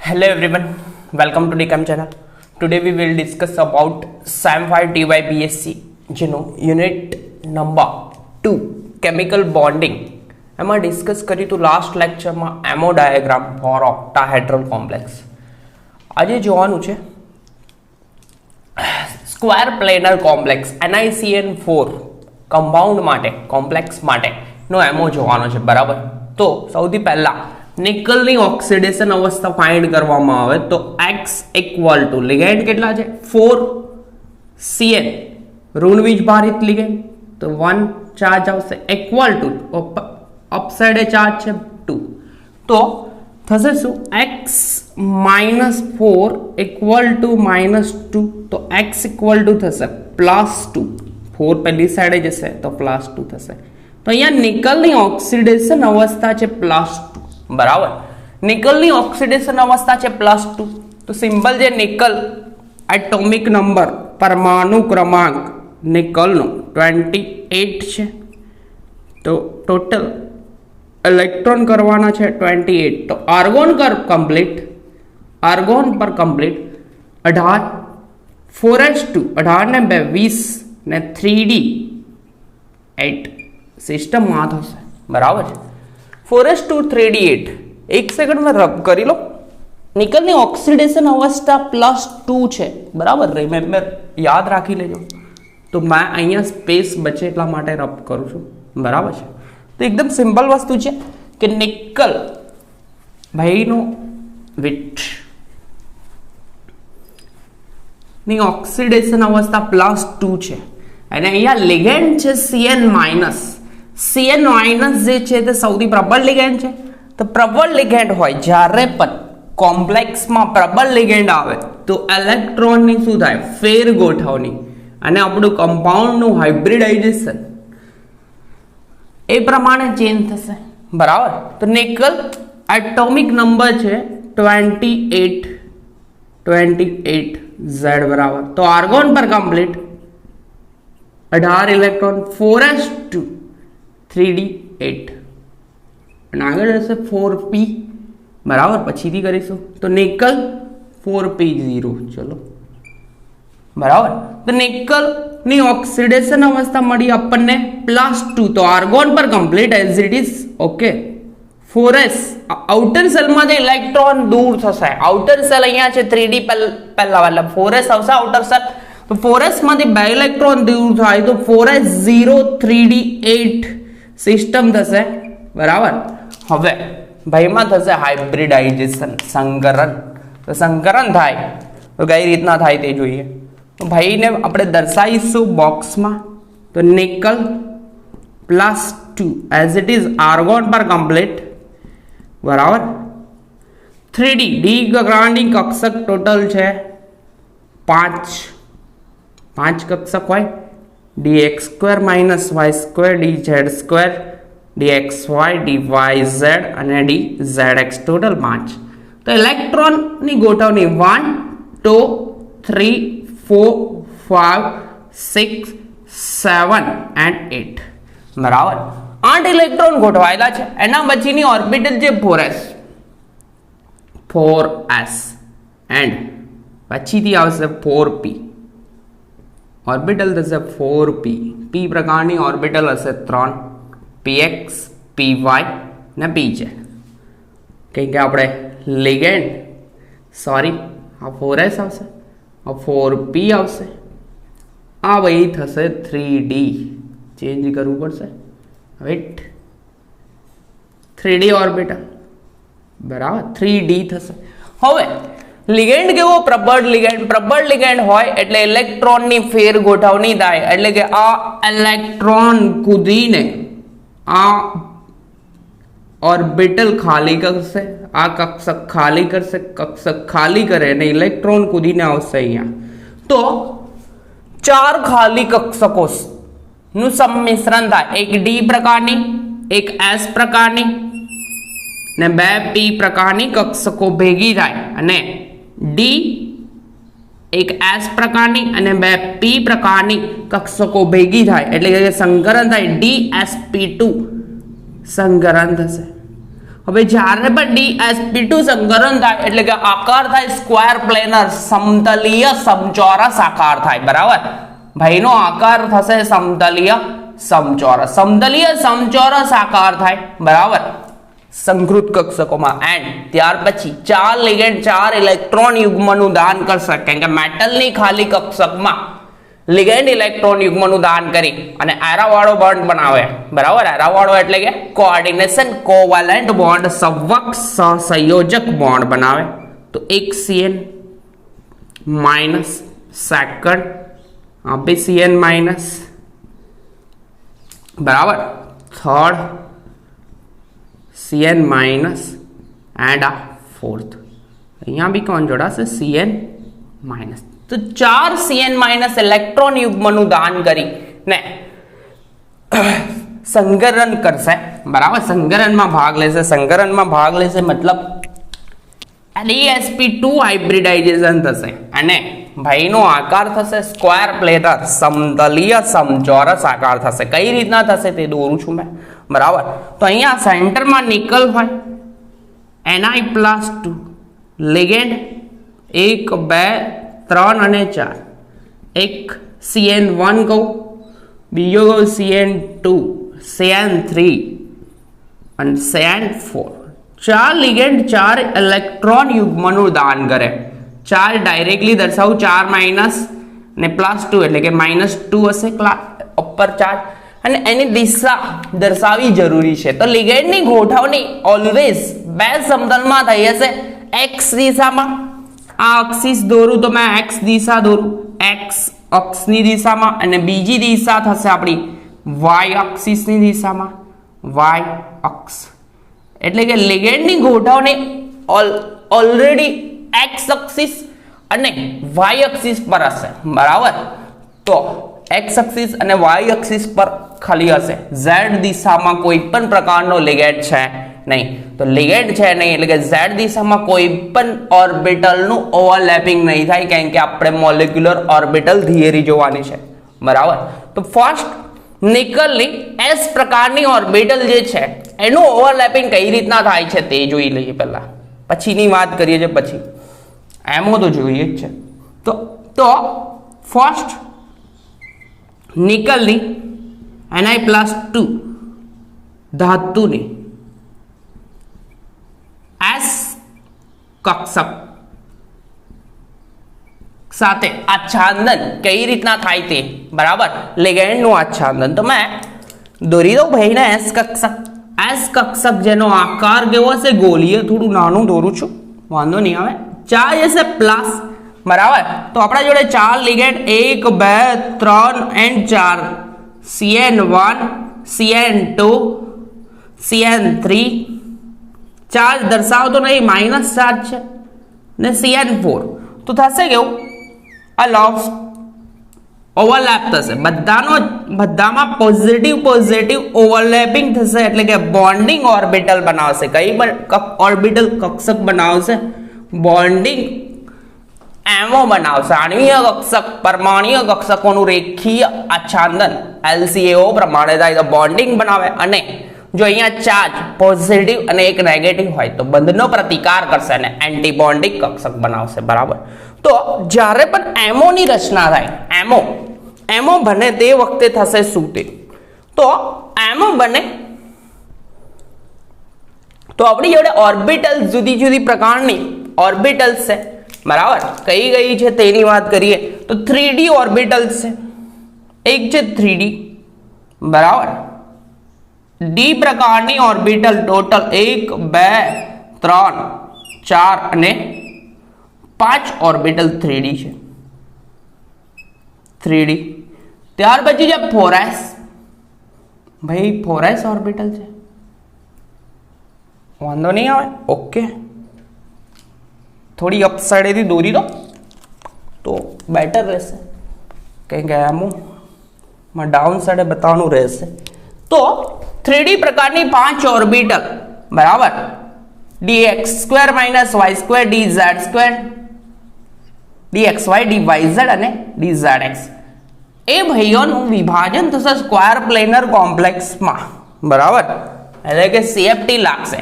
Hello everyone, welcome to DCAM channel. Today we will discuss about SAM 5 TYBSc જેનો unit number 2 chemical bonding એમાં discuss કર્યું હતું last લેક્ચરમાં એમો diagram four ઓક્ટાહેડ્રલ complex. આજે જોવાનું છે square planar complex NiCN4 compound માટે કોમ્પ્લેક્સ માટેનો એમો જોવાનો છે. બરાબર, તો સૌથી પહેલા નિકલની ઓક્સિડેશન અવસ્થા ફાઇન્ડ કરવામાં આવે તો x ઇક્વલ ટુ લિગેન્ડ કેટલા છે 4Cn ઋણ વીજભારિત લિગેન્ડ તો 1 ચાર્જ આવશે ઇક્વલ ટુ અપસાઇડ ચાર્જ છે 2 તો થશે શું x -4 ઇક્વલ ટુ -2 તો x ઇક્વલ ટુ થશે +2 4 પહેલી સાઈડે જશે તો +2 થશે. તો અહીંયા નિકલની ઓક્સિડેશન અવસ્થા છે +2. બરાબર, નિકલની ઓક્સિડેશન અવસ્થા છે +2 તો સિમ્પલ જે નિકલ એટોમિક નંબર પરમાણુ ક્રમાંક નિકલનો 28 છે તો ટોટલ ઇલેક્ટ્રોન કરવાના છે 28. તો આર્ગોન પર કમ્પ્લીટ 18 4s2 18 ને 2 20 ને 3d 8 સિસ્ટમમાં થશે. બરાબર છે, 4s2 3d 8 એક સેકન્ડમાં રબ કરી લો. નિકલની ઓક્સિડેશન અવસ્થા +2 છે. બરાબર, રિમેમ્બર યાદ રાખી લેજો. તો મેં અહીંયા સ્પેસ બચે એટલા માટે રબ કરું છું. બરાબર છે, તો એકદમ સિમ્પલ વસ્તુ છે કે નિકલ ભાઈનો વિટ ની ઓક્સિડેશન અવસ્થા +2 છે અને અહીંયા લિગેન્ડ છે Cn- જે છે તે સૌથી પ્રબળ લિગેન્ડ છે. તો પ્રબળ લિગેન્ડ હોય જ્યારે પણ કોમ્પ્લેક્સમાં પ્રબળ લિગેન્ડ આવે તો ઇલેક્ટ્રોનની શું થાય ફેર ગોઠવણી અને આપણું કમ્પાઉન્ડનું હાઇબ્રિડાઇઝેશન એ પ્રમાણે ચેન્જ થશે. બરાબર, તો નિકલ એટોમિક નંબર છે 28 Z બરાબર. તો આર્ગોન પર કમ્પ્લીટ 18 ઇલેક્ટ્રોન 4s2 3d 8 અને આગળ જશે 4p. બરાબર, પછીથી કરીશું. તો નિકલ 4p0. ચલો, બરાબર, તો નિકલની ઓક્સિડેશન અવસ્થા મળી આપણને +2 તો આર્ગોન પર complete as it is. Okay, 4s outer સેલમાંથી ઇલેક્ટ્રોન દૂર થશે. આઉટર સેલ અહીંયા છે 3d પહેલા એટલે 4s આવશે આઉટર સેલ. તો 4s માંથી 2 ઇલેક્ટ્રોન દૂર થાય તો 4s0 3d 8 સિસ્ટમ થશે. બરાબર, હવે ભાઈમાં થશે હાઇબ્રિડાઇઝેશન સંકરણ. તો સંકરણ થાય તો કઈ રીતના થાય તે જોઈએ. તો ભાઈને આપણે દર્શાવીશું બોક્સમાં. તો nickel +2 as it is argon પર કમ્પ્લીટ. બરાબર, 3d ડી ગ્રાન્ડિંગ કક્ષક ટોટલ છે 5 કક્ષક હોય dx² - y² dz² dxy dyz અને dzx ટોટલ 5. તો ઇલેક્ટ્રોનની ગોઠવણી 1 2 3 4 5 6 7 and 8. બરાબર, 8 ઇલેક્ટ્રોન ગોઠવાયેલા છે. એના પછીની ઓર્બિટલ છે 4s એન્ડ પછીથી આવશે 4p. ઓર્બિટલ થશે 4p. p પ્રકારની ઓર્બિટલ હશે 3 px py ને pz. કેમ કે આપણે લિગેન્ડ આ 4s આવશે, આ 4p આવશે, આ ભાઈ થશે 3d. ચેન્જ કરવું પડશે. Wait 3d orbital. બરાબર, 3d થશે. હવે લિગેન્ડ કેવો પ્રબળ લિગેન્ડ હોય એટલે ઇલેક્ટ્રોનની ફેર ગોઠવણી થાય. એટલે કે આ ઇલેક્ટ્રોન કૂદીને આ ઓર્બિટલ ખાલી કરશે, આ કક્ષક ખાલી કરશે, કક્ષક ખાલી કરે અને ઇલેક્ટ્રોન કૂદીને આવશે અહીંયા. તો 4 ખાલી કક્ષકો નું સંમિશ્રણ થાય. એક d પ્રકારની, એક s પ્રકારની ને 2 p પ્રકારની કક્ષકો ભેગી થાય અને d એક s પ્રકારની અને 2 p પ્રકારની કક્ષકો ભેગી થાય એટલે કે સંકરણ થાય dsp2 સંકરણ થશે. હવે જ્યારે પણ DsP2 સંકરણ થાય એટલે કે આકાર થાય સ્ક્વેર પ્લેનર, સમતલીય સમચોરસ આકાર થાય, બરાબર. ભાઈનો આકાર થશે સમતલીય સમચોરસ. સમતલીય સમચોરસ આકાર થાય, બરાબર, સંકૃત કક્ષકોમાં. એન્ડ ત્યાર પછી 4 લિગેન્ડ 4 ઇલેક્ટ્રોન યુગ્મનું દાન કરશે, કેમ કે મેટલની ખાલી કક્ષકમાં લિગેન્ડ ઇલેક્ટ્રોન યુગ્મનું દાન કરી અને એરાવાળો બોન્ડ બનાવે, બરાબર. એરાવાળો એટલે કે કોઓર્ડિનેશન કોવેલેન્ટ બોન્ડ, સંવક સહસંયોજક બોન્ડ બનાવે. તો એક CN માઇનસ, સેકન્ડ આપે CN માઇનસ, બરાબર, થર્ડ CN માઇનસ એન્ડ આ ફોર્થ. અહીંયા બી કોણ જોડાશે? CN minus. તો 4 CN માઇનસ ઇલેક્ટ્રોન યુગ્મનું દાન કરી ને સંકરણ કરશે, બરાબર. સંકરણમાં ભાગ લેશે. સંકરણમાં ભાગ લેશે મતલબ DsP2 હાઇબ્રિડાઇઝેશન થશે અને ભાઈનો આકાર થશે સ્ક્વેર પ્લેનર, સમતલીય સમચોરસ આકાર થશે. કઈ રીતના થશે તે દોરું છું મેં, બરાબર. તો અહીંયા સેન્ટરમાં નિકલ હોય, Ni+2 લિગેન્ડ 1 2 3 અને 4, એક CN1 કહું, બીજો કહું CN2, CN3 અને CN4. 4 લિગેન્ડ 4 ઇલેક્ટ્રોન યુગ્મનું દાન કરે. 4 ડાયરેક્ટલી દર્શાવું, 4 માઇનસ ને +2 એટલે કે -2 હશે ઉપર ચાર્જ, અને એની દિશા દર્શાવવી જરૂરી છે. તો લિગેન્ડની ગોઠવણી ઓલવેઝ બે સમતલમાં થઈ હશે. x દિશામાં આ અક્ષિસ દોરું તો મેં x દિશા દોરું, x અક્ષની દિશામાં, અને બીજી દિશા થશે આપણી y અક્ષિસની દિશામાં, y અક્ષ. એટલે કે લિગેન્ડની ગોઠવણી ઓલરેડી x અક્ષિસ અને y અક્ષિસ પર હશે, બરાબર. તો x અક્ષિસ અને y અક્ષિસ પર ખાલી હશે. z દિશામાં કોઈ પણ પ્રકારનો લિગેન્ડ છે નહીં. તો લિગેન્ડ છે નહીં એટલે કે z દિશામાં કોઈ પણ ઓર્બિટલનું ઓવરલેપિંગ નહીં થાય, કેમ કે આપણે મોલેક્યુલર ઓર્બિટલ થિયરી જોવાની છે, બરાબર. તો ફર્સ્ટ નિકલની s પ્રકારની ઓર્બિટલ જે છે એનું ઓવરલેપિંગ કઈ રીતના થાય છે તે જોઈ લઈએ પહેલા, પછીની વાત કરીએ છીએ. પછી એમો તો જોઈએ જ છે. તો ફર્સ્ટ નિકલની Ni+2 ધાતુની S કક્ષક સાથે આચ્છાદન કઈ રીતના થાય તે, બરાબર. લિગેન્ડનું આચ્છાદન તો મેં દોરી દઉં ભાઈને S કક્ષક. S કક્ષક જેનો આકાર કેવો હશે? ગોળીય, થોડું નાનું દોરું છું, વાંધો નહીં આવે. ચાર્જ હશે પ્લસ, બરાબર. તો આપણા જોડે 4 ligand 1 2 3 and 4, CN1 CN2 CN3. Charge દર્શાવતો નહીં, માઇનસ ચાર્જ છે, ને CN4. તો થશે કેવું? આ લોસ ઓવરલેપ થશે. બધામાં પોઝિટિવ ઓવરલેપિંગ થશે એટલે કે બોન્ડિંગ ઓર્બિટલ બનાવશે. કઈ ઓર્બિટલ કક્ષક બનાવશે? બોન્ડિંગ એમો બનાવશે. આણ્વીય કક્ષક, પરમાણુય કક્ષકોનું રેખીય આચ્છાદન LCAO પ્રમાણે થાય તો બોન્ડિંગ બનાવે. અને જો અહીંયા ચાર્જ પોઝિટિવ અને એક નેગેટિવ હોય તો બંધનો પ્રતિકાર કરશે અને એન્ટીબોન્ડિંગ કક્ષક બનાવશે, બરાબર. તો જ્યારે પણ એમોની રચના થાય, એમો બને તે વખતે થશે શું તે? તો એમો બને તો આપણી જોડે ઓર્બિટલ જુદી જુદી પ્રકારની ઓર્બિટલ્સ છે, બરાબર. કઈ છે તેની વાત કરીએ તો 3D ઓર્બિટલ્સ છે. એક છે 3D, બરાબર. ડી પ્રકારની ઓર્બિટલ ટોટલ 1 2 3 4 અને 5 ઓર્બિટલ 3D છે. 3D. ત્યાર પછી જે 4s, ભાઈ 4s ઓર્બિટલ છે, વાંધો નહીં આવે, ઓકે. થોડી અપ સાઈડેથી દોરી દો તો બેટર રહેશે, કેમ કે આમાં ડાઉન સાઈડે બતાવવાનું રહેશે. તો 3D પ્રકારની 5 ઓર્બિટલ, બરાબર. dx² - y² dz² dxy dyz અને dzx. એ ભાઈઓનું વિભાજન થશે સ્ક્વેર પ્લેનર કોમ્પ્લેક્સમાં, બરાબર. એટલે કે CFT લાગશે.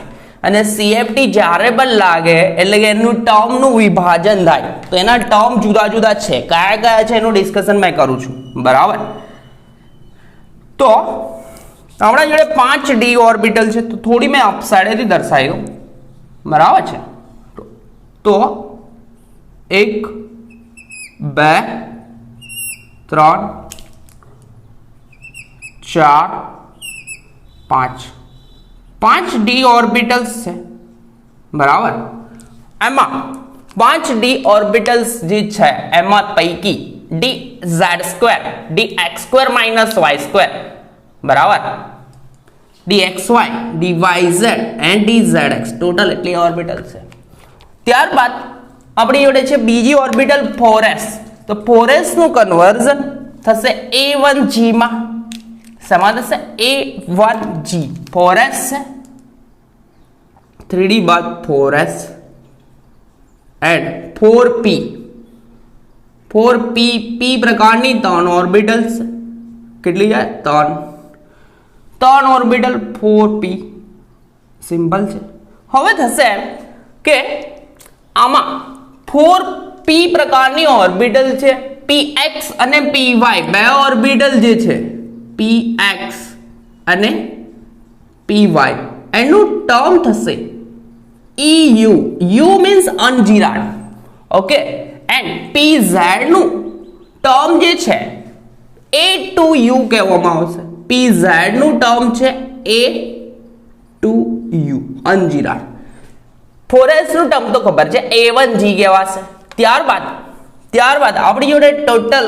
અને CFT જ્યારે પણ લાગે એટલે કે એનું ટર્મનું વિભાજન થાય તો એના ટર્મ જુદા જુદા છે, કયા કયા છે એનું ડિસ્કશન મેં કરું છું, બરાબર. તો આપણા જોડે 5d ઓર્બિટલ છે, તો થોડી મેં અપસાઇડેથી દર્શાવી દઉં, બરાબર છે. તો 1 2 3 4 5 5d ઓર્બિટલ્સ છે, બરાબર. એમાં 5d ઓર્બિટલ્સ જે છે એમાં પૈકી dz2 dx2 y2, બરાબર, dxy dyz and dzx total એટલી ઓર્બિટલ છે. ત્યારબાદ આપણી જોડે છે બીજી ઓર્બિટલ 4s. તો 4s નું કન્વર્ઝન થશે a1g માં. શેમાં થશે? a1g. 4s છે, 3d બાદ 4s and 4p. 4p p પ્રકારની 3 ઓર્બિટલ્સ. કેટલી જાય? 3 ઓર્બિટલ 4p. સિમ્પલ છે. હવે થશે એમ કે આમાં 4p પ્રકારની ઓર્બિટલ છે, px અને py બે ઓર્બિટલ જે છે px અને py એનું ટર્મ થશે eu. u means ungerade, okay. And pz નું ટર્મ જે છે a2u કહેવામાં આવશે. pz નું ટર્મ છે a2u અનજીરાડ. 4s નું ટર્મ તો ખબર છે a1g કહેવાશે. ત્યારબાદ આપણી જોડે ટોટલ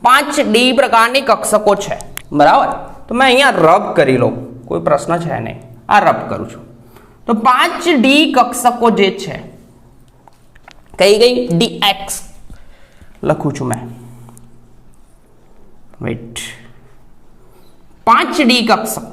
5d પ્રકારની કક્ષકો છે, બરાબર. તો મેં અહીંયા રબ કરી લઉં, કોઈ પ્રશ્ન છે નહીં, આ રબ કરું છું. તો 5d કક્ષકો જે છે કઈ dx લખું છું મેં, વેઇટ. 5d કક્ષકો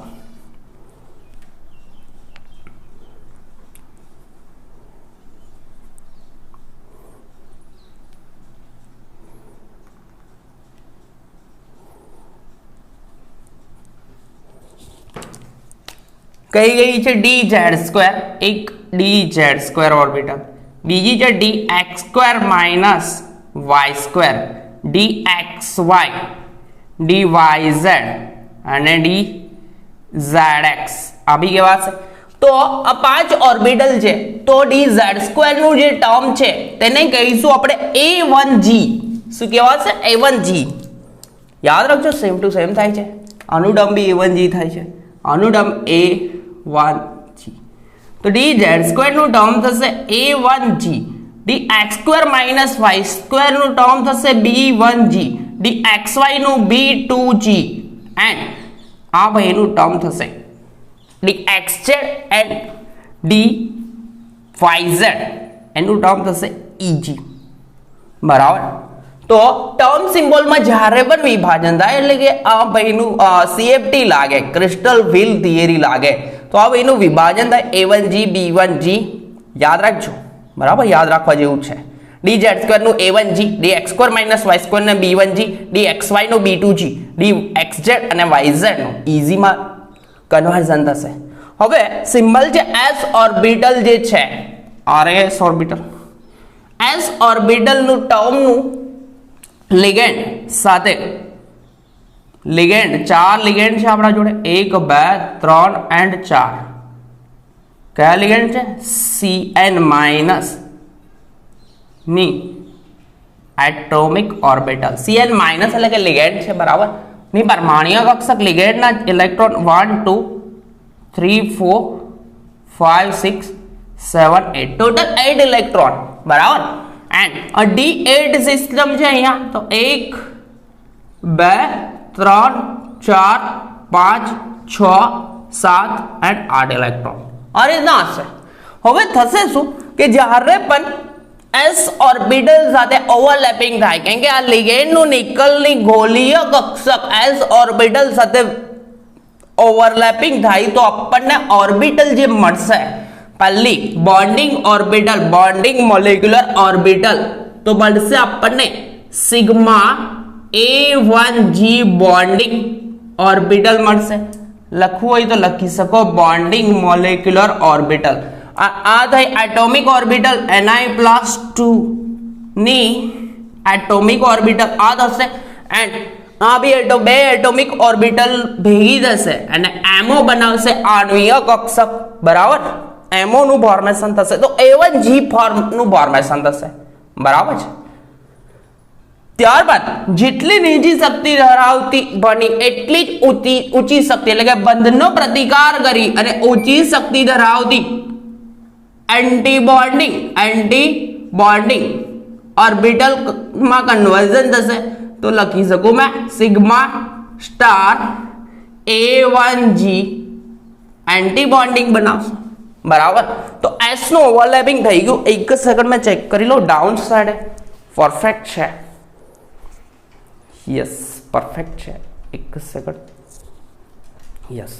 કઈ ગઈ છે? dz2, એક dz2 ઓર્બિટલ, બીજી છે dx2 y2, dxy dyz અને dzx આ બી કહેવાશે. તો આ 5 ઓર્બિટલ છે, તો dz2 નું જે ટર્મ છે તેને કહીશું આપણે a1g. શું કહેવાશે? a1g. યાદ રાખજો, સેમ ટુ સેમ થાય છે. આનું ટર્મ બી a1g થાય છે, આનું ટર્મ a1g. તો dz2 નું ટર્મ થશે a1g, dx2 y2 નું ટર્મ થશે b1g, dxy નું b2g એન્ડ આ ભાઈનું ટર્મ થશે dxz એન્ડ dyz એનું ટર્મ થશે eg, બરાબર. તો ટર્મ સિમ્બોલમાં જ્યારે પણ વિભાજન થાય એટલે કે આ ભાઈનું CFT લાગે, ક્રિસ્ટલ વ્હીલ થિયરી લાગે, તો આ ભાઈનું વિભાજન થાય a1g b1g. યાદ રાખજો, બરાબર, યાદ રાખવા જેવું છે. dz2 નું a1g, dx2 y2 ને b1g, dxy નું b2g, dxz અને yz નું ઇઝીમાં કન્વર્ઝન થશે. હવે સિમ્બલ છે s ઓર્બિટલ જે છે rs ઓર્બિટલ. s ઓર્બિટલ નું ટર્મનું લિગેન્ડ સાથે લિગેન્ડ 4 લિગેન્ડ છે આપણા જોડે, 1 2 3 એન્ડ 4. કયા લિગેન્ડ છે? Cn માઇનસ ની એટોમિક ઓર્બિટલ. Cn માઇનસ એટલે કે લિગેન્ડ છે, બરાબર. ની પરમાણ્વીય કક્ષક લિગેન્ડના ઇલેક્ટ્રોન 1 2 3 4 5 6 7 8 ટોટલ 8 ઇલેક્ટ્રોન, બરાબર. એન્ડ d8 સિસ્ટમ છે અહીંયા, તો 1 2 3 4 5 6 7 એન્ડ 8 ઇલેક્ટ્રોન આ રીતના હશે. હવે થશે શું કે જ્યારે પણ s ઓર્બિટલ સાથે ઓવરલેપિંગ થાય, કેમ કે આ લિગેન્ડ નું નિકલની ગોળીય કક્ષક s ઓર્બિટલ સાથે ઓવરલેપિંગ થાય તો આપણને ઓર્બિટલ જે મળશે, પહેલી bonding orbital, bonding molecular orbital, તો મળશે આપણને સિગ્મા a1g બોન્ડિંગ ઓર્બિટલ મળશે. લખવું હોય તો લખી શકો બોન્ડિંગ મોલેક્યુલર ઓર્બિટલ. આ થઈ એટોમિક ઓર્બિટલ Ni+2 ની એટોમિક ઓર્બિટલ આ થશે. એન્ડ આ બી બે એટોમિક ઓર્બિટલ ભેગી થશે અને એમઓ બનાવશે આણ્વીય કક્ષક. બરાબર, એમઓ નું ફોર્મેશન થશે તો A1G ફોર્મ નું ફોર્મેશન થશે. બરાબર છે. ત્યારબાદ જેટલી નીચી શક્તિ ધરાવતી બની એટલી જ ઊંચી શક્તિ એટલે કે બંધનો પ્રતિકાર કરી અને ઊંચી શક્તિ ધરાવતી એન્ટી બોન્ડિંગ ઓર્બિટલ માં કન્વર્ઝન થશે. તો લખી શકું મેં sigma star A1G anti bonding બનાવશે. બરાબર, તો S નું ઓવરલેપિંગ થઈ ગયું. એક સેકન્ડ મેં ચેક કરી લો ડાઉન સાઈડ પરફેક્ટ છે. યસ, પરફેક્ટ છે. એક સેકન્ડ. Yes,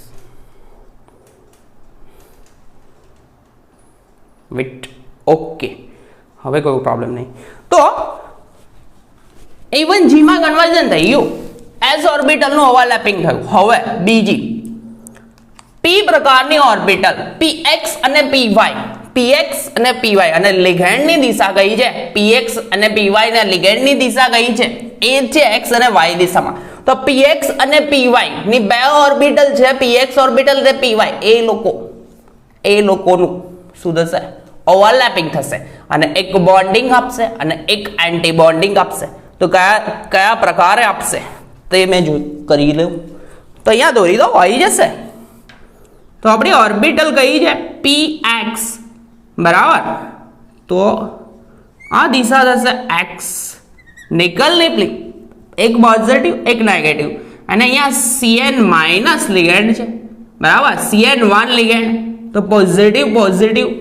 wet. ઓકે, હવે કોઈ પ્રોબ્લેમ નહીં. તો A1G માં કન્વર્ઝન થઈ ગયું. S ઓર્બિટલ નું ઓવરલેપિંગ થયું. હવે બીજી P પ્રકારની ઓર્બિટલ Px અને Py અને લિગેન્ડ ની દિશા કઈ છે? Px અને Py ને લિગેન્ડ ની દિશા કઈ છે? એ છે x અને y દિશામાં. તો Px અને Py ની બે ઓર્બિટલ છે, Px ઓર્બિટલ અને Py. એ લોકોનું શું થશે? ઓવરલેપિંગ થશે અને એક બોન્ડિંગ આપશે અને એક એન્ટી બોન્ડિંગ આપશે. તો કયા પ્રકારે આપશે તે મેં કરી લઉં. તો અહીંયા દોરી દો, આવી જશે. તો આપણી ઓર્બિટલ કઈ છે? Px. બરાબર, તો આ દિશા થશે x. નિકલની પ્લેટ એક પોઝિટિવ એક નેગેટિવ અને અહીંયા Cn- લિગેન્ડ છે. બરાબર, Cn1 લિગેન્ડ. તો પોઝિટિવ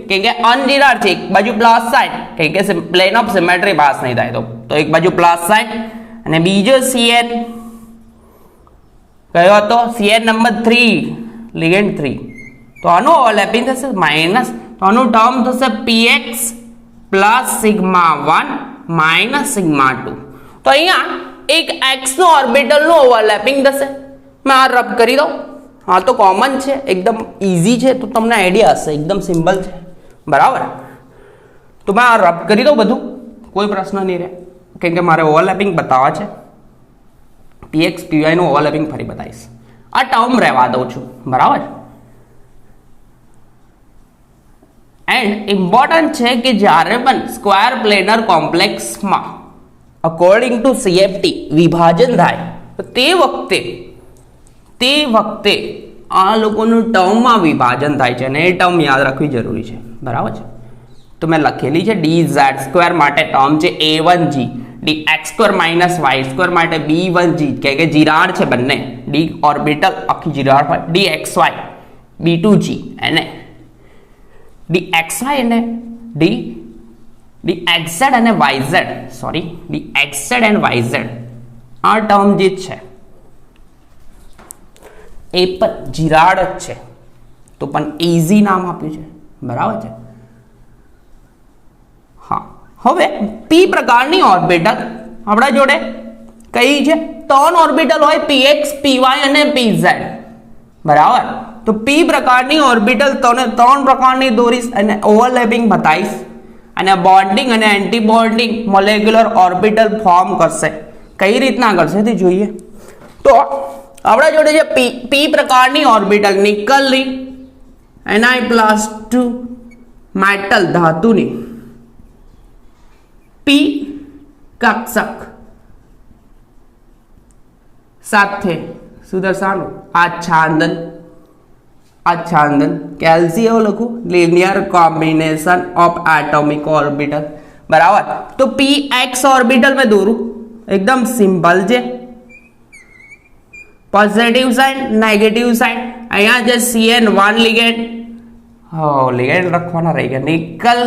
કેમ કે અનજીરાડ છે, એક બાજુ પ્લસ સાઇન કેમ કે પ્લેન ઓફ સિમેટ્રી પાસ નહીં થાય તો એક બાજુ પ્લસ સાઇન અને બીજો Cn કયો હતો? Cn number 3 ligand 3. તો આનું ઓવરલેપિંગ થશે માઇનસ. તો આનું ટર્મ થશે Px + σ1 - σ2. તો અહીંયા એક x નું ઓર્બિટલ નું ઓવરલેપિંગ થશે. મેં આ રબ કરી દઉં. હા, તો કોમન છે, એકદમ ઈઝી છે, તો તમને આઈડિયા હશે, એકદમ સિમ્પલ છે. બરાબર, તો મેં આ રબ કરી દઉં બધું, કોઈ પ્રશ્ન નહીં રહે કેમ કે મારે ઓવરલેપિંગ બતાવવા છે. Px Py નું ઓવરલેપિંગ ફરી બતાવીશ. આ ટર્મ રહેવા દઉં છું. બરાબર, એન્ડ ઇમ્પોર્ટન્ટ છે કે જ્યારે પણ સ્ક્વેર પ્લેનર કોમ્પ્લેક્સમાં અકોર્ડિંગ ટુ CFT વિભાજન થાય તો તે વખતે આ લોકોનું ટર્મમાં વિભાજન થાય છે અને એ ટર્મ યાદ રાખવી જરૂરી છે. બરાબર છે, તો મેં લખેલી છે dz² માટે ટર્મ છે A1G, dx² - y² માટે B1G કે જીરાડ છે બંને, d ઓર્બિટલ આખી જીરાડ હોય, dxy B2G અને dxy અને dxz અને yz, sorry dxz and yz આ ટર્મ જે છે એ પણ જીરાડ જ છે, તો પણ ઇઝી નામ આપ્યું છે. બરાબર છે. હા, હવે p પ્રકારની ઓર્બિટલ આપણા જોડે કઈ છે? 3 ઓર્બિટલ હોય, px py અને pz. બરાબર, તો p પ્રકારની ઓર્બિટલ ત્રણ પ્રકારની દોરીશ અને ઓવરલેપિંગ બતાવીશ અને બોન્ડિંગ અને anti bonding molecular orbital form કરશે. કઈ રીતના કરશે તે જોઈએ. તો આપણા જોડે છે p પ્રકારની ઓર્બિટલ નિકલની Ni+2 મેટલ ધાતુની p કક્ષક સાથે શું દર્શાવવાનું? આચ્છાદન કેલ્શિયમ લખું, linear combination of atomic orbital. બરાબર, તો px ઓર્બિટલ મેં દોરું, એકદમ સિમ્પલ છે. પોઝિટિવ સાઇન નેગેટિવ સાઇન, અહીંયા છે Cn1 લિગેન્ડ, લિગેન્ડ લખવાના રહી ગયા, નિકલ.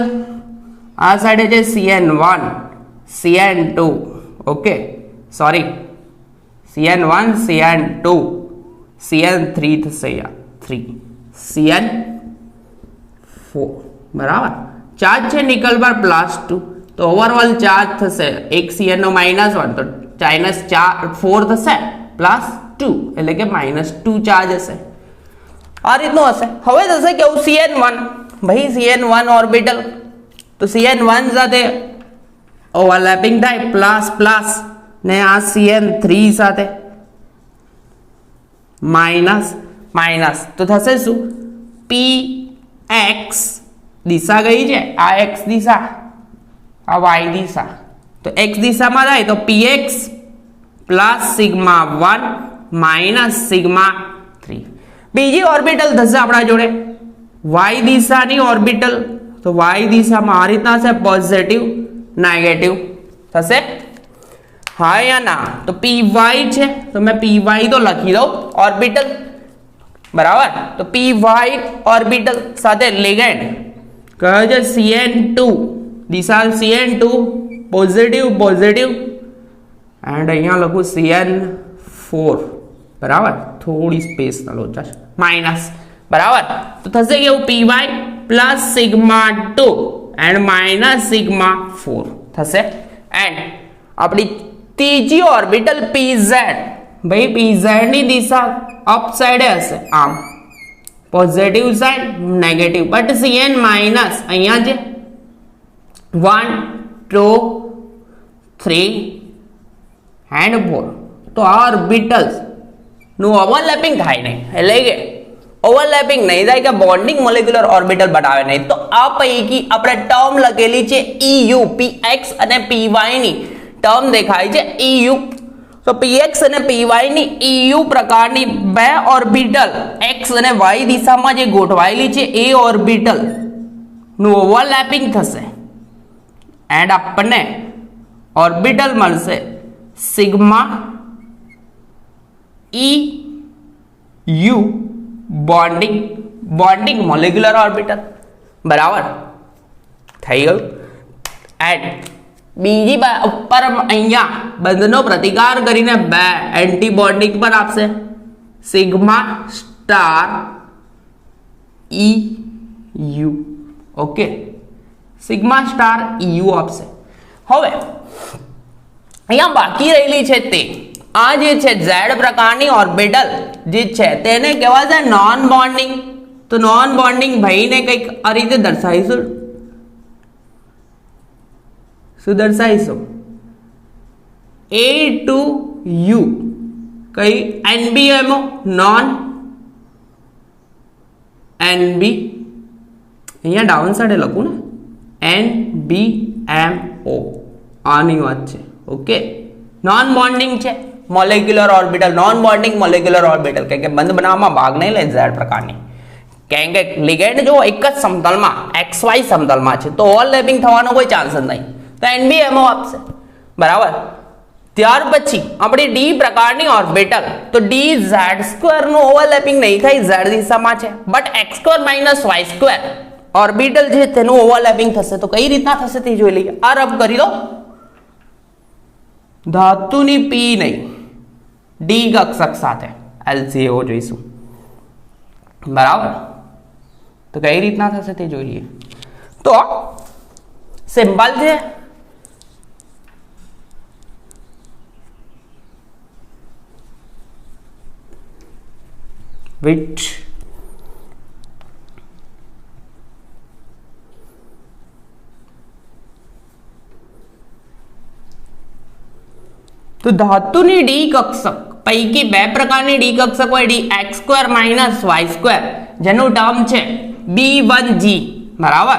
આ સાઈડે છે Cn1 Cn2, okay sorry Cn1 Cn2 Cn3 થશે, યાર 3 Cn4. બરાબર, ચાર્જ છે નિકલ પર +2, તો ઓવરઓલ ચાર્જ થશે એક Cn નો -1 તો -4 થશે +2 એટલે કે -2 ચાર્જ હશે. આ રીતનું હશે. હવે થશે કેવું CN1 ભાઈ CN1 ઓર્બિટલ તો CN1 સાથે ઓવરલેપિંગ થાય પ્લસ પ્લસ ને આ CN3 સાથે માઇનસ માઇનસ તો થશે શું PX દિશા ગઈ છે આ X દિશા આ Y દિશા તો X દિશામાં જાય તો PX plus sigma 1 minus sigma 3 બીજી ઓર્બિટલ થશે આપણા જોડે Y દિશાની ઓર્બિટલ તો Y દિશામાં આ રીતના છે પોઝિટિવ નેગેટિવ થશે હા યા ના તો PY છે તો મેં PY તો લખી દઉં ઓર્બિટલ બરાબર તો PY ઓર્બિટલ સાથે લિગેન્ડ કયો છે CN2 Disha CN2 positive positive and અહીંયા લખું CN4 બરાબર થોડી સ્પેસ ના લોચા છે માઇનસ બરાબર તો થશે કેવું PY plus sigma 2 and minus sigma 4 થશે એન્ડ આપણી ત્રીજી ઓર્બિટલ PZ ભાઈ PZ ની દિશા અપ સાઈડે હશે આમ positive side negative but CN minus અહીંયા છે 1 2 3 એન્ડ 4 તો આ ઓર્બિટલ્સ નું ઓવરલેપિંગ થાય નહીં એટલે કે ઓવરલેપિંગ નહીં થાય કે બોન્ડિંગ મોલેક્યુલર ઓર્બિટલ બનાવે નહીં તો આ પૈકી આપણે ટર્મ લખેલી છે EU PX અને PY ની ટર્મ દેખાય છે EU તો PX અને PY ની EU પ્રકારની બે ઓર્બિટલ X અને Y દિશામાં જે ગોઠવાયેલી છે એ ઓર્બિટલ નું ઓવરલેપિંગ થશે એન્ડ આપણને ઓર્બિટલ મળશે sigma EU bonding bonding molecular orbital બરાબર થઈ ગયું એન્ડ બીજી ઉપર અહીંયા બંધનો પ્રતિકાર કરીને બે એન્ટી બોન્ડિંગ પર આપશે sigma star EU okay sigma star EU આપશે હવે અહીંયા બાકી રહેલી છે તે આ જે છે Z પ્રકારની ઓર્બિટલ જે છે તેને કહેવાય છે નોન બોન્ડિંગ તો નોન બોન્ડિંગ ભાઈને કંઈક આ રીતે દર્શાવીશું શું દર્શાવીશું A2U કઈ NBMO નોન NB અહીંયા ડાઉન સાઈડે લખું ને NBMO આની વાત છે ઓકે નોન બોન્ડિંગ છે molecular orbital non bonding molecular orbital કે બંધ બનાવવામાં ભાગ નહીં લે Z પ્રકારની કેમ કે લિગેન્ડ જો એક જ સમતલમાં XY સમતલમાં છે તો ઓવરલેપિંગ થવાનો કોઈ ચાન્સ જ નહીં તો NBMO આપશે બરાબર ત્યાર પછી આપણી D પ્રકારની ઓર્બિટલ તો DZ2 નું ઓવરલેપિંગ નહીં થાય Z દિશામાં છે બટ x2 - y2 ઓર્બિટલ છે તેનું ઓવરલેપિંગ થશે તો કઈ રીતના થશે તે જોઈ લઈએ આ રબ કરી દો ધાતુની P નહીં D કક્ષક સાથે LCO જોઈશું બરાબર તો કઈ રીતના થશે તે જોઈ લઈએ તો સિમ્પલ છે which તો ધાતુની D કક્ષક પૈકી બે પ્રકારની D કક્ષક હોય dx2 - y2 જેનું ટર્મ છે B1G બરાબર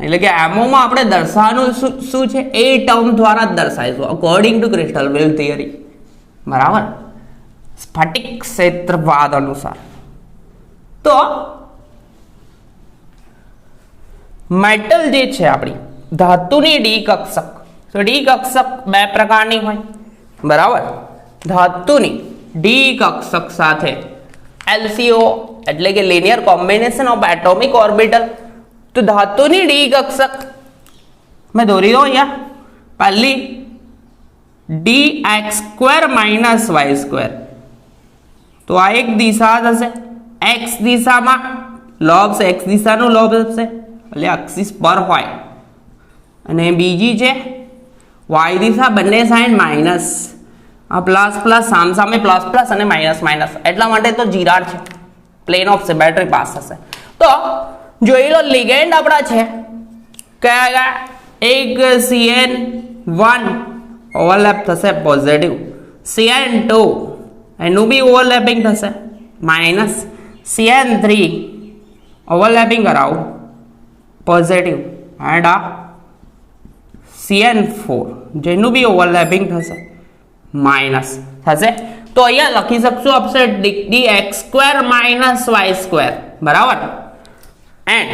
એટલે કે MO માં આપણે દર્શાવવાનું શું છે એ ટર્મ દ્વારા દર્શાવીશું according to crystal wave theory બરાબર સ્ફટિક ક્ષેત્રવાદ અનુસાર તો મેટલ જે છે આપણી ધાતુની D કક્ષક તો D કક્ષક બે પ્રકારની હોય બરાબર ધાતુની D કક્ષક સાથે LCO એટલે કે linear combination of atomic orbital તો ધાતુની D કક્ષક મેં દોરી દો અહીંયા પહેલી dx2 - y2 તો આ એક દિશા થશે x દિશામાં લોબ્સ x દિશાનું લોબ હશે એટલે એક્સિસ પર હોય અને બીજી છે y દિશા બંને સાઈડ માઇનસ આ પ્લસ પ્લસ સામસામે પ્લસ પ્લસ અને માઇનસ માઇનસ એટલા માટે તો જીરાડ છે પ્લેન ઓફ સિમેટ્રી પાસ થશે. તો જોઈ લો લિગેન્ડ આપણા છે કયા એક CN1 ઓવરલેપ થશે પોઝિટિવ, CN2 એનું બી ઓવરલેપિંગ થશે માઇનસ, CN3 ઓવરલેપિંગ કરાવું પોઝિટિવ એન્ડ આ CN4 જેનું બી ઓવરલેપિંગ થશે માઇનસ થશે. તો અહીંયા લખી શકશું આપણે dx² y² બરાબર. એન્ડ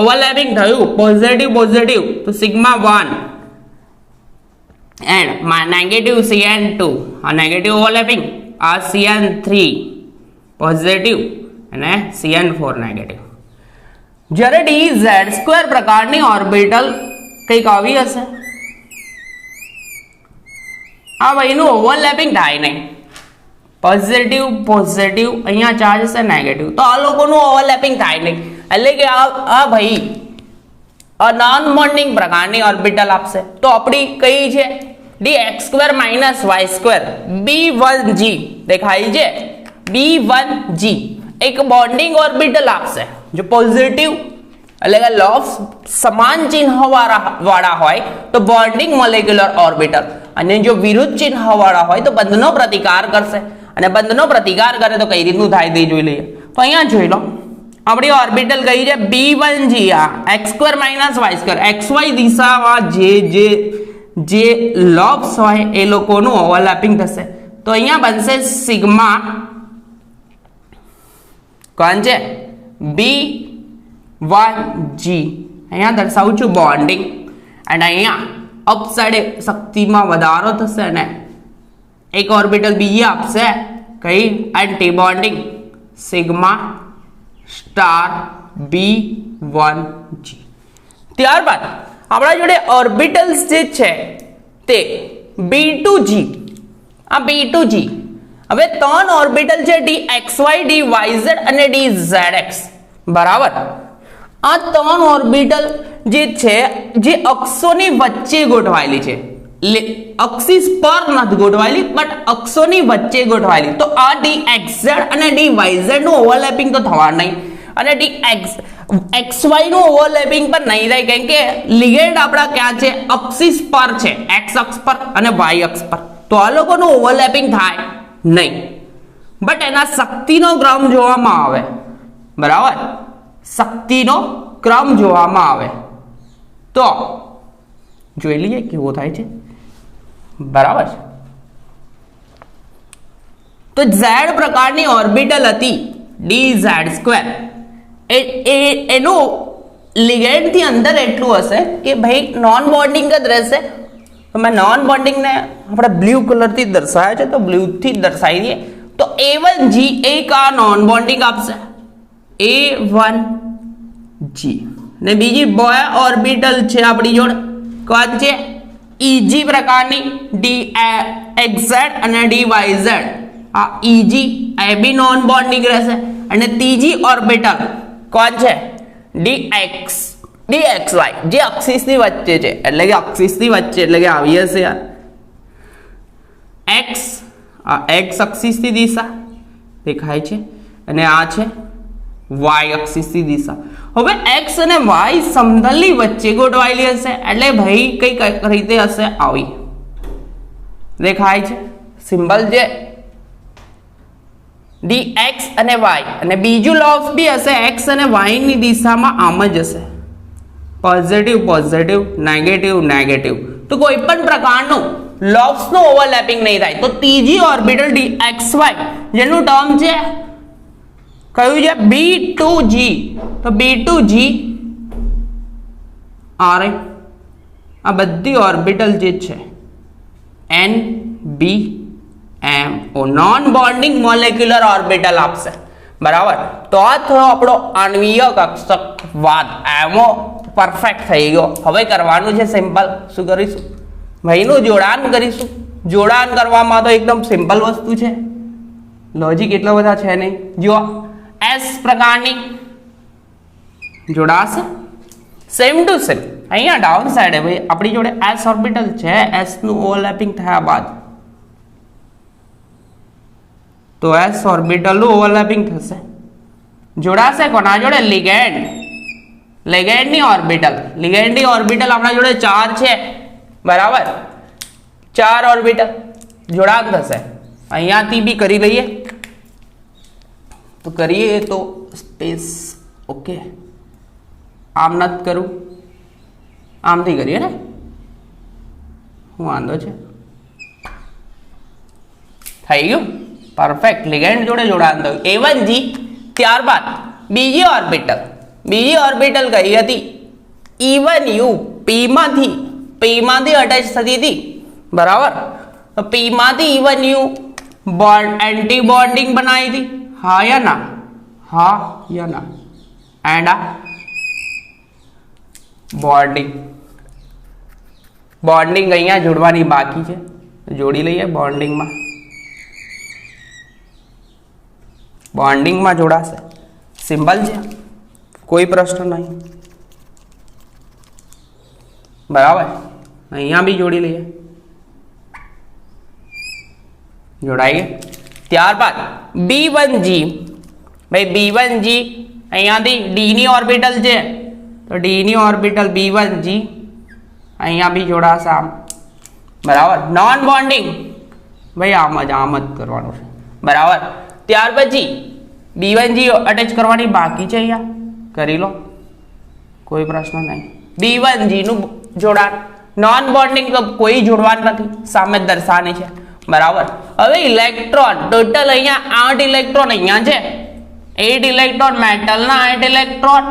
ઓવરલેપિંગ થયું પોઝિટિવ પોઝિટિવ તો σ1 એન્ડ નેગેટિવ CN2 આ નેગેટિવ ઓવરલેપિંગ, આ CN3 પોઝિટિવ અને CN4 નેગેટિવ. જ્યારે dz² પ્રકારની ઓર્બિટલ કંઈક આવી હશે આ ભાઈનું ઓવરલેપિંગ થાય નહીં, પોઝિટિવ પોઝિટિવ અહીંયા ચાર્જ હશે નેગેટિવ, તો આ લોકોનું ઓવરલેપિંગ થાય નહીં, એટલે કે આ ભાઈ નોન બોન્ડિંગ પ્રકારની ઓર્બિટલ આપશે. તો આપણી કઈ છે dx² y² B1g દેખાય છે, B1g એક બોન્ડિંગ ઓર્બિટલ આપશે. જો પોઝિટિવ એટલે કે લોફ સમાન ચિહ્ન વાળા હોય તો બોન્ડિંગ મોલેક્યુલર ઓર્બિટલ, અને જો વિરુદ્ધ ચિહ્ન વાળા હોય તો બંધનો પ્રતિકાર કરશે, અને બંધનો પ્રતિકાર કરે તો કઈ રીતનું થાય તે જોઈ લઈએ. તો અહીંયા જોઈ લો આપણી ઓર્બિટલ કઈ છે B1g, આ x² y², xy દિશામાં જે લોબ્સ હોય એ લોકોનું ઓવરલેપિંગ થશે. તો અહીંયા બનશે સિગ્મા કોણ છે B1g, અહીંયા દર્શાવું છું બોન્ડિંગ, અને અહીંયા અપ સાઈડે શક્તિમાં વધારો થશે અને એક ઓર્બિટલ બીજી આપશે કઈ anti bonding sigma star B1g. ત્યારબાદ આપણા જોડે ઓર્બિટલ્સ જે છે તે B2g, આ B2g હવે ત્રણ ઓર્બિટલ છે dxy dyz અને dzx બરાબર. આ ત્રણ ઓર્બિટલ જે છે જે અક્ષોની વચ્ચે ગોઠવાયેલી છે, અક્ષિસ પર નથી ગોઠવાયેલી બટ અક્ષોની વચ્ચે ગોઠવાયેલી. તો આ dxz અને dyz નું ઓવરલેપિંગ તો થવાનું નહીં, અને xy નું ઓવરલેપિંગ પણ નહીં થાય, કેમ કે લિગેન્ડ આપણા ક્યાં છે અક્ષિસ પર છે, x અક્ષ પર અને y અક્ષ પર, તો આ લોકોનું ઓવરલેપિંગ થાય નહીં. બટ એના શક્તિનો ક્રમ જોવામાં આવે બરાબર, શક્તિનો ક્રમ જોવામાં આવે તો જોઈ લઈએ કેવો થાય છે બરાબર. તો z પ્રકારની ઓર્બિટલ હતી dz² એનું લિગેન્ડ થી અંદર એટલું હશે કે ભાઈ નોન બોન્ડિંગ જ રહેશે. તો મેં નોન બોન્ડિંગ ને આપણે બ્લુ કલર થી દર્શાવ્યા છે તો બ્લુ થી દર્શાવી દઈએ. તો A1g એક આ નોન બોન્ડિંગ આપશે A1g, ને બીજી બે ઓર્બિટલ છે આપણી જોડે કોણ છે EG પ્રકારની dxz અને dyz, આ EG એ બી નોન બોન્ડિંગ રહેશે, અને ત્રીજી ઓર્બિટલ કોણ છે dxy જે અક્ષિસની વચ્ચે છે, એટલે કે અક્ષિસની વચ્ચે એટલે કે આવી હશે યાર x, આ x અક્ષિસની દિશા દેખાય છે અને આ છે y અક્ષિસની દિશા. હવે x અને y સમતલની વચ્ચે ગોઠવાયેલી હશે, એટલે ભાઈ કઈ રીતે હશે આવી દેખાય છે સિમ્બલ જે dx અને y, અને બીજું લોબ્સ બી હશે x અને y ની દિશામાં આમ જ હશે, પોઝિટિવ પોઝિટિવ નેગેટિવ નેગેટિવ. તો કોઈ પણ પ્રકારનું લોબ્સ નું ઓવરલેપિંગ નહીં થાય. તો ત્રીજી ઓર્બિટલ dxy જેનું ટર્મ છે કયું છે B2g, તો B2g આ બધી ઓર્બિટલ જે છે NBMO non bonding molecular orbital આપશે બરાબર. તો આ થયો આપણો આણ્વીય કક્ષકવાદ, એમો પરફેક્ટ થઈ ગયો. હવે કરવાનું છે સિમ્પલ, શું કરીશું ભાઈનું જોડાણ કરીશું. જોડાણ કરવામાં તો એકદમ સિમ્પલ વસ્તુ છે, લોજિક એટલો બધા છે નહીં. જો S પ્રકારની જોડાશે સેમ ટુ સેમ, અહીંયા ડાઉન સાઈડે ભાઈ આપણી જોડે S ઓર્બિટલ છે, S નું ઓવરલેપિંગ થયા બાદ તો s ઓર્બિટલ નું ઓવરલેપિંગ થશે, જોડાશે કોના જોડે? લિગેન્ડ. લિગેન્ડ ની ઓર્બિટલ, લિગેન્ડ ની ઓર્બિટલ આપણા જોડે 4 છે, બરાબર? 4 ઓર્બિટલ જોડાણ થશે. અહીંયાથી બી કરી લઈએ, તો કરીએ તો સ્પેસ. ઓકે, આમ નથી કરું, આમથી કરીએ ને, શું વાંધો છે? થઈ ગયું, પરફેક્ટ. લિગેન્ડ જોડે જોડાણ થયું A1G. ત્યારબાદ બીજી ઓર્બિટલ કઈ હતી? E1U. P માંથી અટેચ થતી હતી, બરાબર? તો P માંથી E1U એન્ટી બોન્ડિંગ બનાવી હતી, હા યા ના? હા યા ના? એન્ડ આ બોન્ડિંગ અહીંયા જોડવાની બાકી છે, જોડી લઈએ. બોન્ડિંગમાં જોડાશે, સિમ્પલ છે, કોઈ પ્રશ્ન નહીં, બરાબર? અહીંયા બી જોડી લઈએ, જોડાઈ ગયા. ત્યારબાદ B1G. ભાઈ B1G અહીંયાથી D ની ઓર્બિટલ છે, તો D ની ઓર્બિટલ B1G અહીંયા બી જોડાશે, આમ, બરાબર? નોન બોન્ડિંગ, ભાઈ આમ જ કરવાનું છે, બરાબર? ત્યાર પછી B1G અટેચ કરવાની બાકી છે, અહીંયા કરી લો, કોઈ પ્રશ્ન નહીં. B1G નું જોડાણ નોન બોન્ડિંગ, તો કોઈ જોડવાનું નથી, સામે દર્શાવવાની છે, બરાબર? હવે ઇલેક્ટ્રોન ટોટલ અહીંયા 8 ઇલેક્ટ્રોન અહીંયા છે, 8 ઇલેક્ટ્રોન મેટલના, 8 ઇલેક્ટ્રોન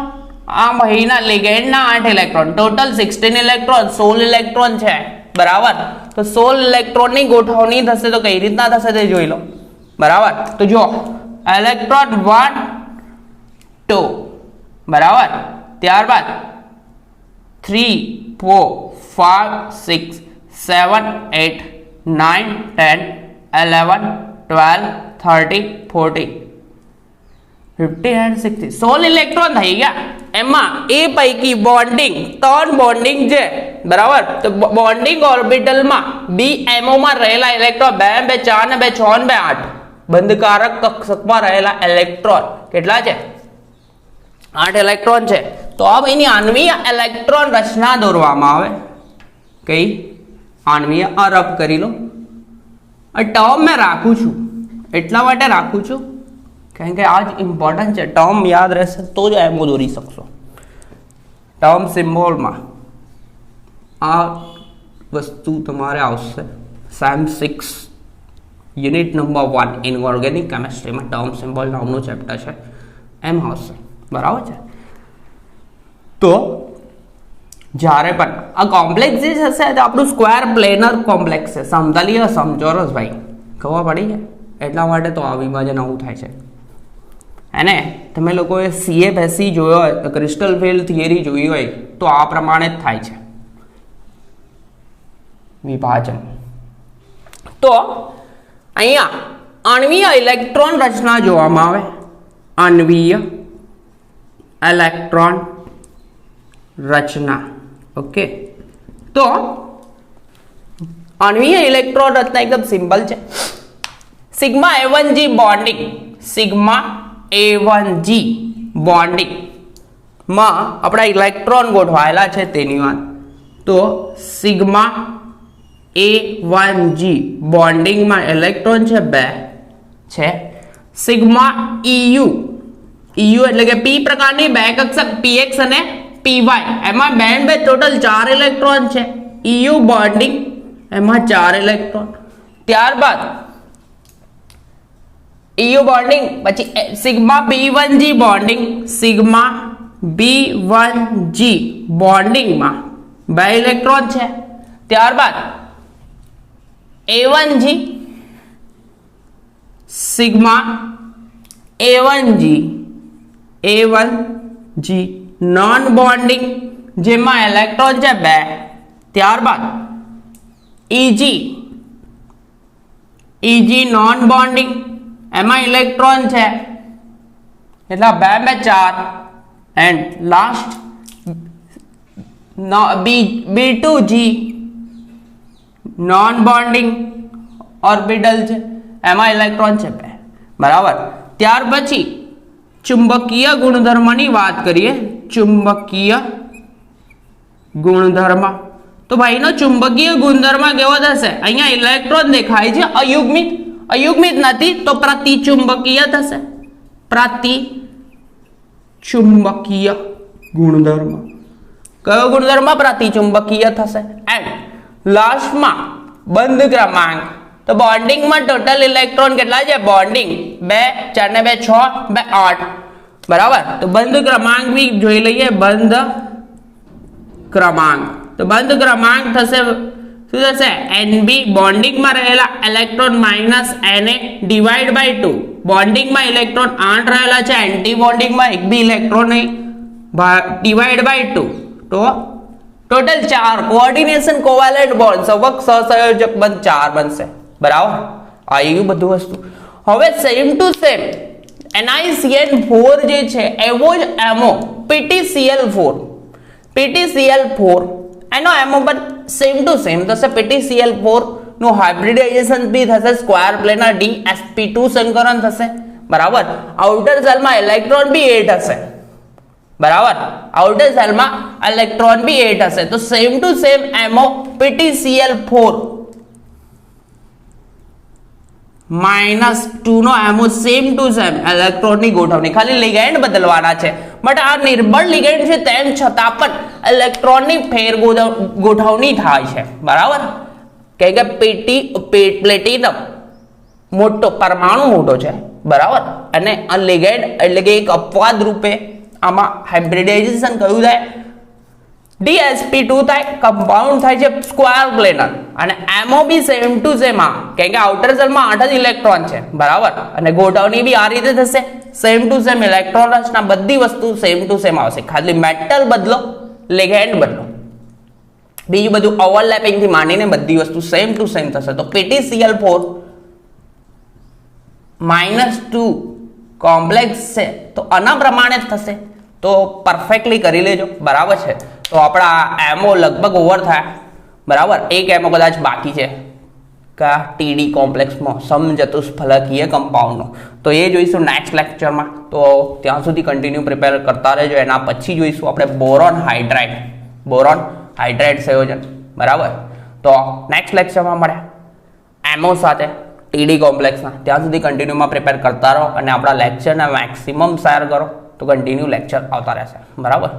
આ મહિના લિગેન્ડના, 8 ઇલેક્ટ્રોન, ટોટલ 16 ઇલેક્ટ્રોન, 16 ઇલેક્ટ્રોન છે, બરાબર? તો 16 ઇલેક્ટ્રોનની ગોઠવણી થશે તો કઈ રીતના થશે તે જોઈ લો, બરાબર? તો જો ઇલેક્ટ્રોન 1 2, બરાબર? ત્યારબાદ 3 4 5 6 7 8 9 10 11 12 13 14 50 and 60, 16 ઇલેક્ટ્રોન થઈ ગયા. એમાં એ પૈકી બોન્ડિંગ 3 બોન્ડિંગ છે, બરાબર? તો બોન્ડિંગ ઓર્બિટલમાં BMO માં રહેલા ઇલેક્ટ્રોન 2 2 4 ને 2 6 ને 2 8, બંધકારક કક્ષકમાં રહેલા ઇલેક્ટ્રોન કેટલા છે? 8 ઇલેક્ટ્રોન છે. તો હવે એની આણ્વિય ઇલેક્ટ્રોન રચના દોરવામાં આવે. કઈ આણ્વિય અરબ કરી લો. આ ટર્મ મેં રાખું છું, એટલા માટે રાખું છું કારણ કે આ જ ઇમ્પોર્ટન્ટ છે. ટર્મ યાદ રહેશે તો જ એમો દોરી શકશો. ટર્મ સિમ્બોલમાં આ વસ્તુ તમારે આવશે સેમ 6 યુનિટ નંબર 1 ઇનઓર્ગેનિક કેમિસ્ટ્રીમાં ટર્મ સિમ્બોલ નામનું ચેપ્ટર છે, એમ આવશે, બરાબર છે? તો જ્યારે પણ આ કોમ્પ્લેક્સ જે હશે તો આપણું સ્ક્વેર પ્લેનર કોમ્પ્લેક્સ છે, સમતલીય સમચોરસ, ભાઈ ખબર પડી છે? એટલા માટે તો આ વિભાજન આવું થાય છે. અને તમે લોકોએ CFSE જોયો હોય, ક્રિસ્ટલ ફિલ્ડ થિયરી જોઈ હોય તો આ પ્રમાણે જ થાય છે વિભાજન. તો અહીંયા આણ્વીય ઇલેક્ટ્રોન રચના જોવામાં આવે. આણ્વીય ઇલેક્ટ્રોન રચના, ઓકે? તો આણ્વીય ઇલેક્ટ્રોન રચના એકદમ સિમ્પલ છે. Sigma A1G bonding, sigma A1G bonding માં આપણા ઇલેક્ટ્રોન ગોઠવાયેલા છે તેની વાત. તો સિગ્મા A1G બોન્ડિંગમાં ઇલેક્ટ્રોન છે 2 છે. સિગ્મા EU એટલે કે P પ્રકારની બે કક્ષક PX અને PY, એમાં બેન્ડ ટોટલ 4 ઇલેક્ટ્રોન છે. EU બોન્ડિંગ એમાં 4 ઇલેક્ટ્રોન. ત્યારબાદ EU બોન્ડિંગ પછી sigma B1G bonding, sigma B1G બોન્ડિંગમાં 2 electron છે. ત્યારબાદ A1G sigma A1G non bonding જેમાં ઇલેક્ટ્રોન છે 2. ત્યારબાદ EG નોન બોન્ડિંગ એમાં ઇલેક્ટ્રોન છે એટલા 2 2 4 and last B2G non bonding orbital છે એમાં ઇલેક્ટ્રોન છે 2. બરાબર. ત્યાર પછી ચુંબકીય ગુણધર્મની વાત કરીએ. ચુંબકીય ગુણધર્મ, તો ભાઈનો ચુંબકીય ગુણધર્મ કેવો થશે? અહીંયા ઇલેક્ટ્રોન દેખાય છે અયુગ્મિત, અયુગ્મિત નથી તો પ્રતિચુંબકીય થશે. પ્રતિચુંબકીય ગુણધર્મ. કયો ગુણધર્મ? પ્રતિચુંબકીય થશે. એન્ડ લાસ્ટમાં બંધ ક્રમાંક, તો બોન્ડિંગમાં ટોટલ ઇલેક્ટ્રોન કેટલા છે? બોન્ડિંગ 2 4 ને 2 6 2 8, બરાબર. તો બંધ ક્રમાંક બી જોઈ લઈએ. બંધ ક્રમાંક, તો બંધ ક્રમાંક થશે શું થશે? Nb બોન્ડિંગમાં રહેલા electron minus Na divide by 2. બોન્ડિંગમાં ઇલેક્ટ્રોન 8 રહેલા છે, એન્ટી બોન્ડિંગમાં એક બી ઇલેક્ટ્રોન નહીં, ડિવાઈડ બાય 2. તો ટોટલ 4 કોઓર્ડિનેશન કોવેલેન્ટ બોન્ડ, સવક સહસંયોજક બંધ 4 બનશે, બરાબર. આવી ગયું બધું વસ્તુ. હવે સેમ ટુ સેમ NiCN4 જે છે એવો જ એમો PtCl4, PtCl4 એનો એમો પણ સેમ ટુ સેમ થશે. PtCl4 નું હાઇબ્રિડાઇઝેશન બી થશે, સ્ક્વેર પ્લેનર DsP2 સંકરણ થશે, બરાબર. આઉટર સેલમાં ઇલેક્ટ્રોન બી 8 હશે, બરાબર. આઉટર સેલમાં ઇલેક્ટ્રોન બી 8 હશે. તો same to same MO PtCl4 -2 નો એમઓ સેમ ટુ સેમ ઇલેક્ટ્રોનની ગોઠવણી, ખાલી લિગેન્ડ બદલવાના છે. બટ આ નિર્બળ લિગેન્ડ છે તેમ છતાં પણ ઇલેક્ટ્રોનની ફેર ગોઠવણી થાય છે, બરાબર. કે પ્લેટિનમ મોટો પરમાણુ મોટો છે, બરાબર. અને આ લિગેન્ડ એટલે કે એક અપવાદ રૂપે આમાં હાઇબ્રિડાઇઝેશન કયું થાય? DsP2 થાય, કમ્પાઉન્ડ થાય છે સ્ક્વેર પ્લેનર. અને MO B same to same, કેમ કે આઉટર સેલમાં 8 જ ઇલેક્ટ્રોન છે, બરાબર. અને ગોઠવણી બી આ રીતે થશે, સેમ ટુ સેમ ઇલેક્ટ્રોન રચના, બધી વસ્તુ સેમ ટુ સેમ આવશે. ખાલી મેટલ બદલો, લિગેન્ડ બદલો, બીજું બધું ઓવરલેપિંગ થી માંડીને બધી વસ્તુ સેમ ટુ સેમ થશે. તો PtCl4 -2 કોમ્પ્લેક્સ છે તો આના પ્રમાણે જ થશે. તો પરફેક્ટલી કરી લેજો, બરાબર છે. તો આપણા એમઓ લગભગ ઓવર થયા, બરાબર. એક એમઓ કદાચ બાકી છે કા TD કોમ્પ્લેક્સમાં સમચતુષ્ફલકીય કમ્પાઉન્ડનો, તો એ જોઈશું નેક્સ્ટ લેક્ચરમાં. તો ત્યાં સુધી કન્ટિન્યુ પ્રિપેર કરતા રહેજો. એના પછી જોઈશું આપણે બોરોન હાઇડ્રાઇડ, બોરોન હાઇડ્રાઇડ સંયોજન, બરાબર. તો નેક્સ્ટ લેક્ચરમાં મળ્યા એમઓ સાથે TD કોમ્પ્લેક્સના. ત્યાં સુધી કન્ટિન્યુમાં પ્રિપેર કરતા રહો અને આપણા લેક્ચરને મેક્સિમમ શેર કરો તો કન્ટિન્યુ લેક્ચર આવતા રહેશે, બરાબર.